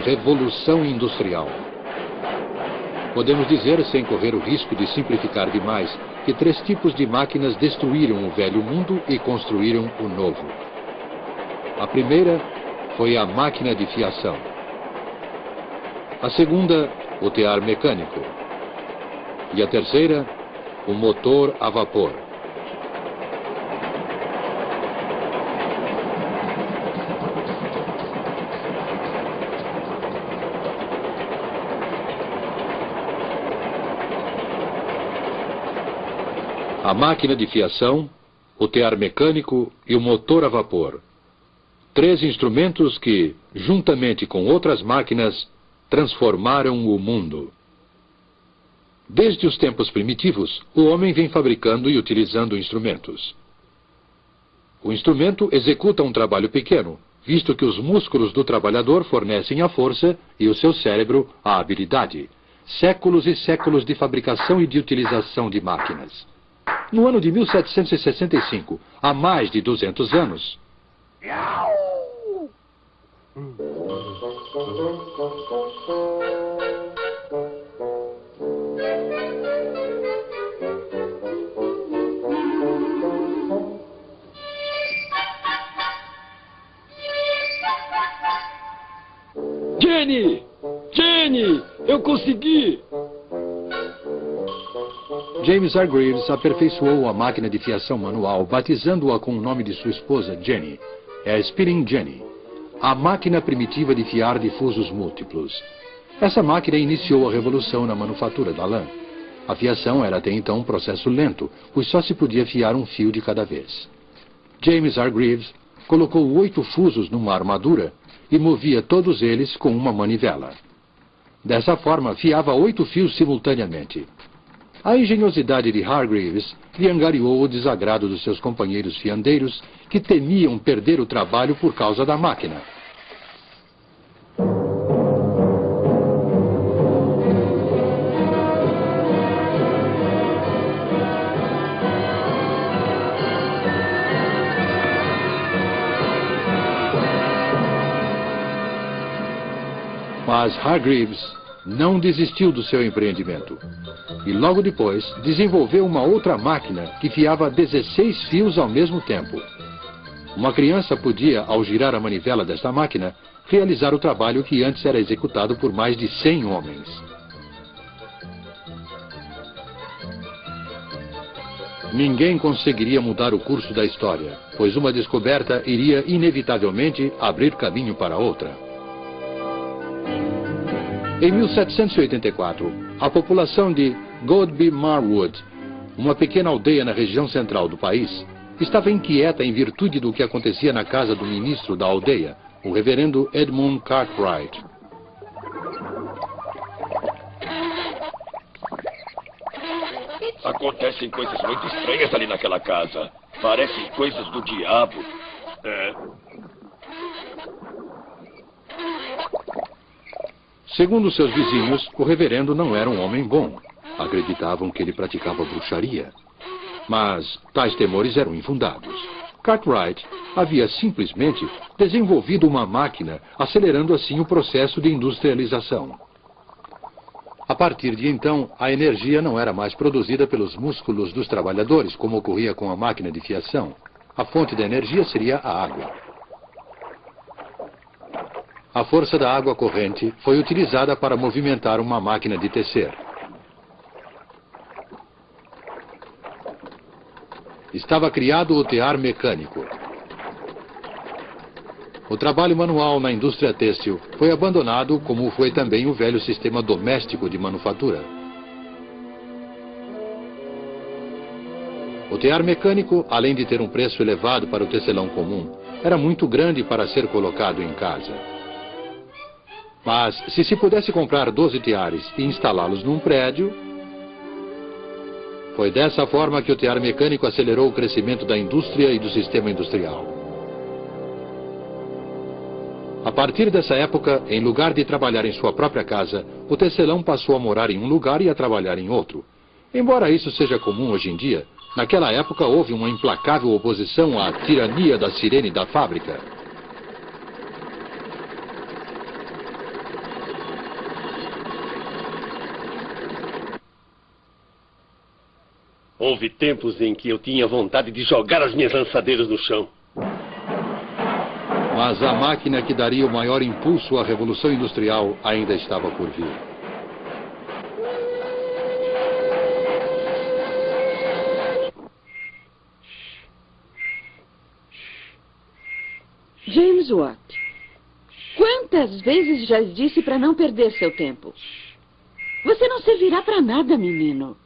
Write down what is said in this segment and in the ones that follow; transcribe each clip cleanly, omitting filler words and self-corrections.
revolução industrial. Podemos dizer, sem correr o risco de simplificar demais, que 3 tipos de máquinas destruíram o velho mundo e construíram o novo. A primeira foi a máquina de fiação. A segunda, o tear mecânico. E a terceira, o motor a vapor. A máquina de fiação, o tear mecânico e o motor a vapor. 3 instrumentos que, juntamente com outras máquinas, transformaram o mundo. Desde os tempos primitivos, o homem vem fabricando e utilizando instrumentos. O instrumento executa um trabalho pequeno, visto que os músculos do trabalhador fornecem a força e o seu cérebro a habilidade. Séculos e séculos de fabricação e de utilização de máquinas. No ano de 1765, há mais de 200 anos, Jenny! Jenny! Eu consegui! James Hargreaves aperfeiçoou a máquina de fiação manual, batizando-a com o nome de sua esposa, Jenny. É a Spinning Jenny, a máquina primitiva de fiar difusos múltiplos. Essa máquina iniciou a revolução na manufatura da lã. A fiação era até então um processo lento, pois só se podia fiar um fio de cada vez. James Hargreaves colocou 8 fusos numa armadura e movia todos eles com uma manivela. Dessa forma, fiava 8 fios simultaneamente. A engenhosidade de Hargreaves lhe angariou o desagrado dos seus companheiros fiandeiros, que temiam perder o trabalho por causa da máquina. Mas Hargreaves não desistiu do seu empreendimento. E logo depois desenvolveu uma outra máquina que fiava 16 fios ao mesmo tempo. Uma criança podia, ao girar a manivela desta máquina, realizar o trabalho que antes era executado por mais de 100 homens. Ninguém conseguiria mudar o curso da história, pois uma descoberta iria inevitavelmente abrir caminho para outra. Em 1784, a população de Godby Marwood, uma pequena aldeia na região central do país, estava inquieta em virtude do que acontecia na casa do ministro da aldeia, o reverendo Edmund Cartwright. Acontecem coisas muito estranhas ali naquela casa. Parecem coisas do diabo. Segundo seus vizinhos, o reverendo não era um homem bom. Acreditavam que ele praticava bruxaria. Mas tais temores eram infundados. Cartwright havia simplesmente desenvolvido uma máquina, acelerando assim o processo de industrialização. A partir de então, a energia não era mais produzida pelos músculos dos trabalhadores, como ocorria com a máquina de fiação. A fonte da energia seria a água. A força da água corrente foi utilizada para movimentar uma máquina de tecer. Estava criado o tear mecânico. O trabalho manual na indústria têxtil foi abandonado, como foi também o velho sistema doméstico de manufatura. O tear mecânico, além de ter um preço elevado para o tecelão comum, era muito grande para ser colocado em casa. Mas, se pudesse comprar 12 teares e instalá-los num prédio, foi dessa forma que o tear mecânico acelerou o crescimento da indústria e do sistema industrial. A partir dessa época, em lugar de trabalhar em sua própria casa, o tecelão passou a morar em um lugar e a trabalhar em outro. Embora isso seja comum hoje em dia, naquela época houve uma implacável oposição à tirania da sirene da fábrica. Houve tempos em que eu tinha vontade de jogar as minhas lançadeiras no chão. Mas a máquina que daria o maior impulso à Revolução Industrial ainda estava por vir. James Watt, quantas vezes já disse para não perder seu tempo? Você não servirá para nada, menino.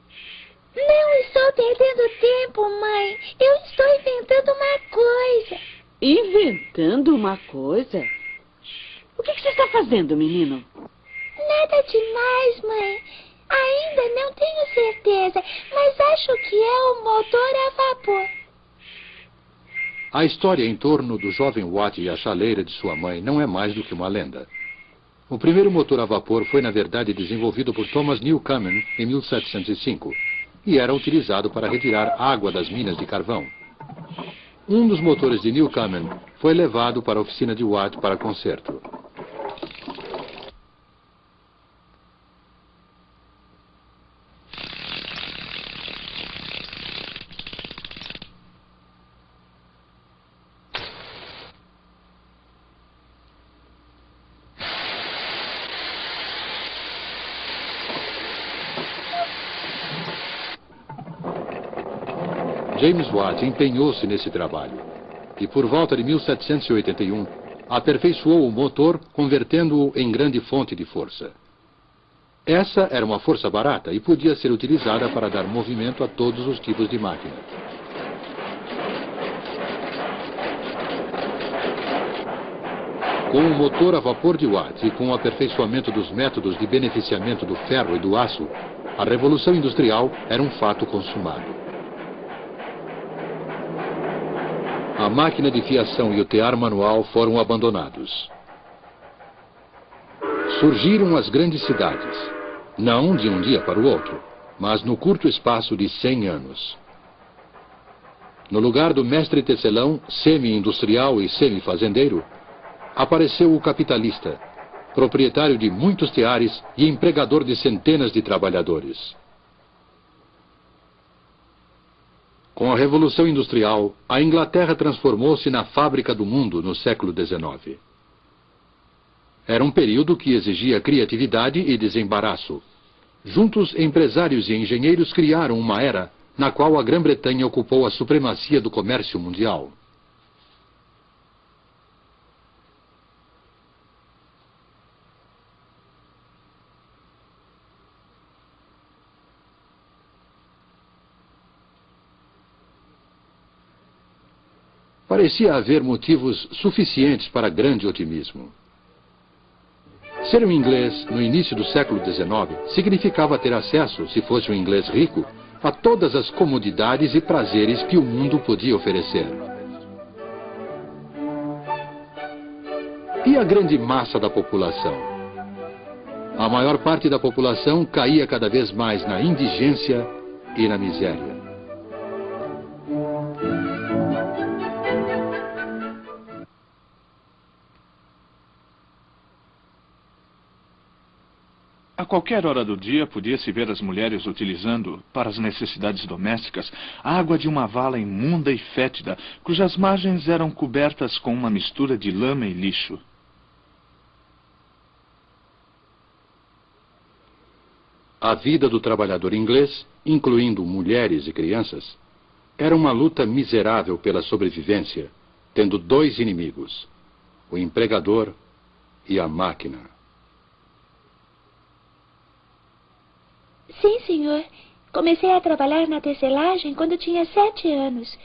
Não estou perdendo tempo, mãe. Eu estou inventando uma coisa. Inventando uma coisa? O que você está fazendo, menino? Nada demais, mãe. Ainda não tenho certeza, mas acho que é um motor a vapor. A história em torno do jovem Watt e a chaleira de sua mãe não é mais do que uma lenda. O primeiro motor a vapor foi, na verdade, desenvolvido por Thomas Newcomen em 1705 e era utilizado para retirar água das minas de carvão. Um dos motores de Newcomen foi levado para a oficina de Watt para conserto. James Watt empenhou-se nesse trabalho e, por volta de 1781, aperfeiçoou o motor, convertendo-o em grande fonte de força. Essa era uma força barata e podia ser utilizada para dar movimento a todos os tipos de máquina. Com o motor a vapor de Watt e com o aperfeiçoamento dos métodos de beneficiamento do ferro e do aço, a Revolução Industrial era um fato consumado. A máquina de fiação e o tear manual foram abandonados. Surgiram as grandes cidades, não de um dia para o outro, mas no curto espaço de 100 anos. No lugar do mestre tecelão, semi-industrial e semi-fazendeiro, apareceu o capitalista, proprietário de muitos teares e empregador de centenas de trabalhadores. Com a Revolução Industrial, a Inglaterra transformou-se na fábrica do mundo no século XIX. Era um período que exigia criatividade e desembaraço. Juntos, empresários e engenheiros criaram uma era na qual a Grã-Bretanha ocupou a supremacia do comércio mundial. Parecia haver motivos suficientes para grande otimismo. Ser um inglês no início do século XIX significava ter acesso, se fosse um inglês rico, a todas as comodidades e prazeres que o mundo podia oferecer. E a grande massa da população? A maior parte da população caía cada vez mais na indigência e na miséria. A qualquer hora do dia podia-se ver as mulheres utilizando, para as necessidades domésticas, a água de uma vala imunda e fétida, cujas margens eram cobertas com uma mistura de lama e lixo. A vida do trabalhador inglês, incluindo mulheres e crianças, era uma luta miserável pela sobrevivência, tendo dois inimigos, o empregador e a máquina. Sim, senhor. Comecei a trabalhar na tecelagem quando tinha 7 anos.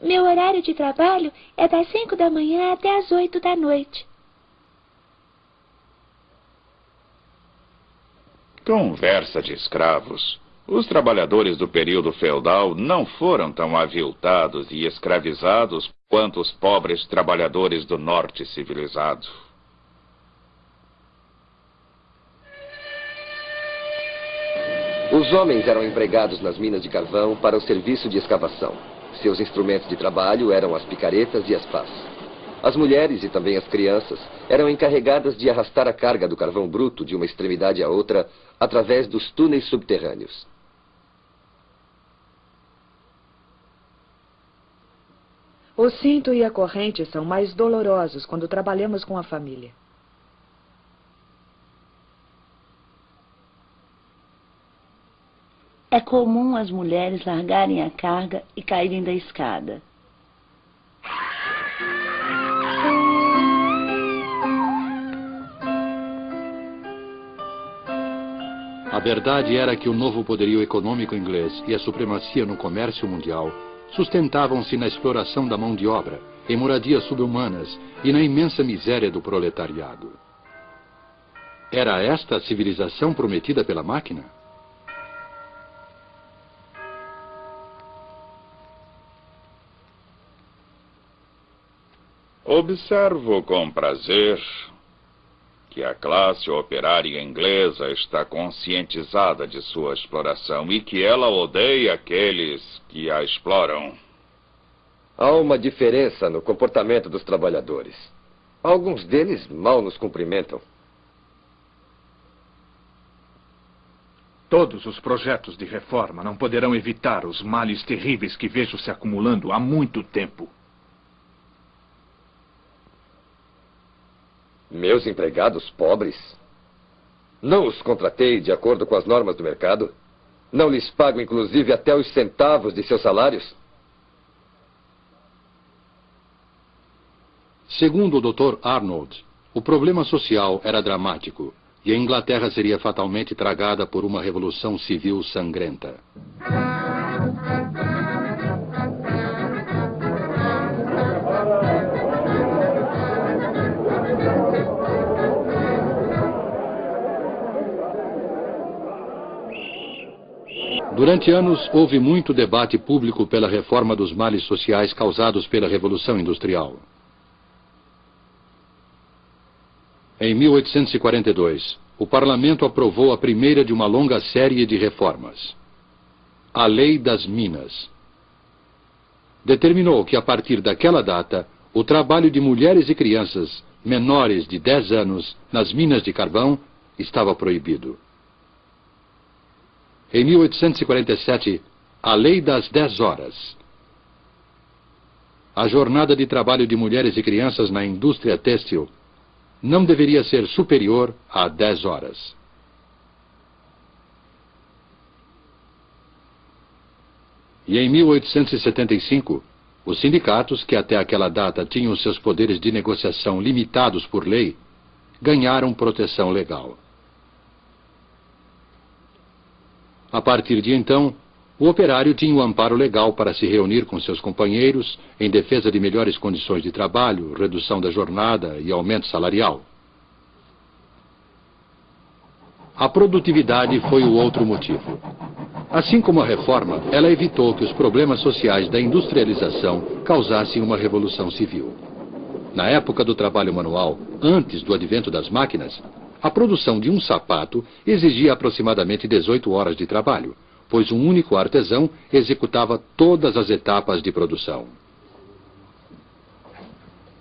Meu horário de trabalho é das 5 da manhã até as 8 da noite. Conversa de escravos. Os trabalhadores do período feudal não foram tão aviltados e escravizados quanto os pobres trabalhadores do norte civilizado. Os homens eram empregados nas minas de carvão para o serviço de escavação. Seus instrumentos de trabalho eram as picaretas e as pás. As mulheres e também as crianças eram encarregadas de arrastar a carga do carvão bruto de uma extremidade à outra através dos túneis subterrâneos. O cinto e a corrente são mais dolorosos quando trabalhamos com a família. É comum as mulheres largarem a carga e caírem da escada. A verdade era que o novo poderio econômico inglês e a supremacia no comércio mundial sustentavam-se na exploração da mão de obra, em moradias subhumanas e na imensa miséria do proletariado. Era esta a civilização prometida pela máquina? Observo com prazer que a classe operária inglesa está conscientizada de sua exploração e que ela odeia aqueles que a exploram. Há uma diferença no comportamento dos trabalhadores. Alguns deles mal nos cumprimentam. Todos os projetos de reforma não poderão evitar os males terríveis que vejo se acumulando há muito tempo. Meus empregados pobres? Não os contratei de acordo com as normas do mercado? Não lhes pago, inclusive, até os centavos de seus salários? Segundo o Dr. Arnold, o problema social era dramático e a Inglaterra seria fatalmente tragada por uma revolução civil sangrenta. Durante anos, houve muito debate público pela reforma dos males sociais causados pela Revolução Industrial. Em 1842, o Parlamento aprovou a primeira de uma longa série de reformas. A Lei das Minas. Determinou que, a partir daquela data, o trabalho de mulheres e crianças menores de 10 anos nas minas de carvão estava proibido. Em 1847, a Lei das 10 Horas. A jornada de trabalho de mulheres e crianças na indústria têxtil não deveria ser superior a 10 horas. E em 1875, os sindicatos, que até aquela data tinham seus poderes de negociação limitados por lei, ganharam proteção legal. A partir de então, o operário tinha um amparo legal para se reunir com seus companheiros em defesa de melhores condições de trabalho, redução da jornada e aumento salarial. A produtividade foi o outro motivo. Assim como a reforma, ela evitou que os problemas sociais da industrialização causassem uma revolução civil. Na época do trabalho manual, antes do advento das máquinas, a produção de um sapato exigia aproximadamente 18 horas de trabalho, pois um único artesão executava todas as etapas de produção.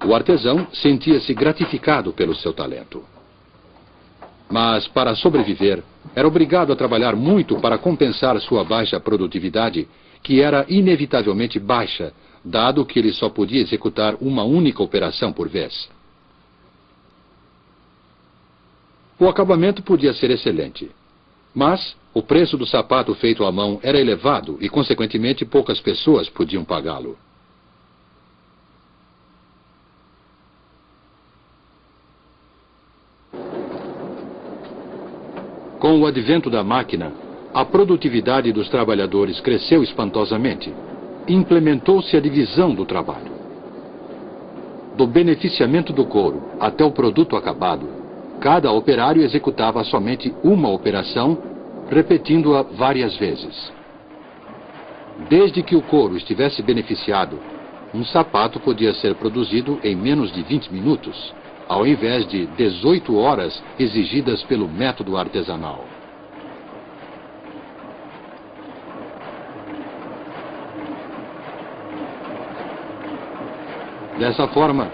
O artesão sentia-se gratificado pelo seu talento. Mas, para sobreviver, era obrigado a trabalhar muito para compensar sua baixa produtividade, que era inevitavelmente baixa, dado que ele só podia executar uma única operação por vez. O acabamento podia ser excelente, mas o preço do sapato feito à mão era elevado e, consequentemente, poucas pessoas podiam pagá-lo. Com o advento da máquina, a produtividade dos trabalhadores cresceu espantosamente. Implementou-se a divisão do trabalho. Do beneficiamento do couro até o produto acabado, cada operário executava somente uma operação, repetindo-a várias vezes. Desde que o couro estivesse beneficiado, um sapato podia ser produzido em menos de 20 minutos, ao invés de 18 horas exigidas pelo método artesanal. Dessa forma,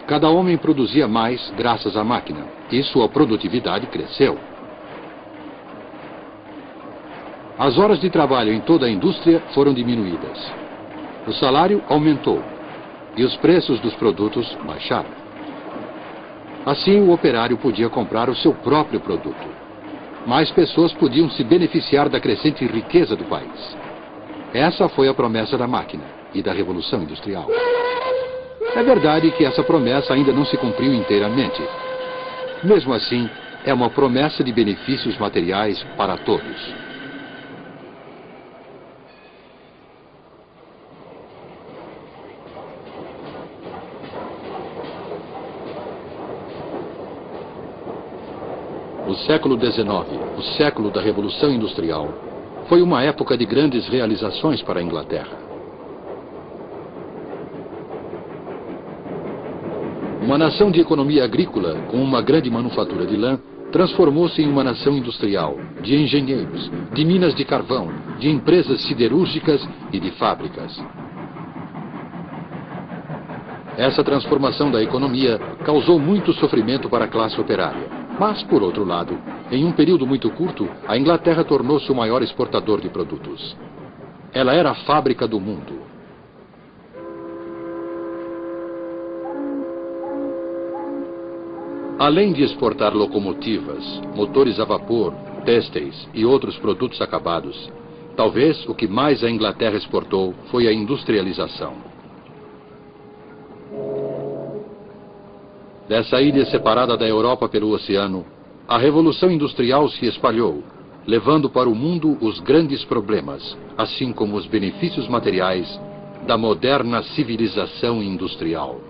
cada homem produzia mais graças à máquina, e sua produtividade cresceu. As horas de trabalho em toda a indústria foram diminuídas. O salário aumentou. e os preços dos produtos baixaram. Assim, o operário podia comprar o seu próprio produto. Mais pessoas podiam se beneficiar da crescente riqueza do país. Essa foi a promessa da máquina e da Revolução Industrial. É verdade que essa promessa ainda não se cumpriu inteiramente. Mesmo assim, é uma promessa de benefícios materiais para todos. O século XIX, o século da Revolução Industrial, foi uma época de grandes realizações para a Inglaterra. Uma nação de economia agrícola, com uma grande manufatura de lã, transformou-se em uma nação industrial, de engenheiros, de minas de carvão, de empresas siderúrgicas e de fábricas. Essa transformação da economia causou muito sofrimento para a classe operária. Mas, por outro lado, em um período muito curto, a Inglaterra tornou-se o maior exportador de produtos. Ela era a fábrica do mundo. Além de exportar locomotivas, motores a vapor, têxteis e outros produtos acabados, talvez o que mais a Inglaterra exportou foi a industrialização. Dessa ilha separada da Europa pelo oceano, a Revolução Industrial se espalhou, levando para o mundo os grandes problemas, assim como os benefícios materiais da moderna civilização industrial.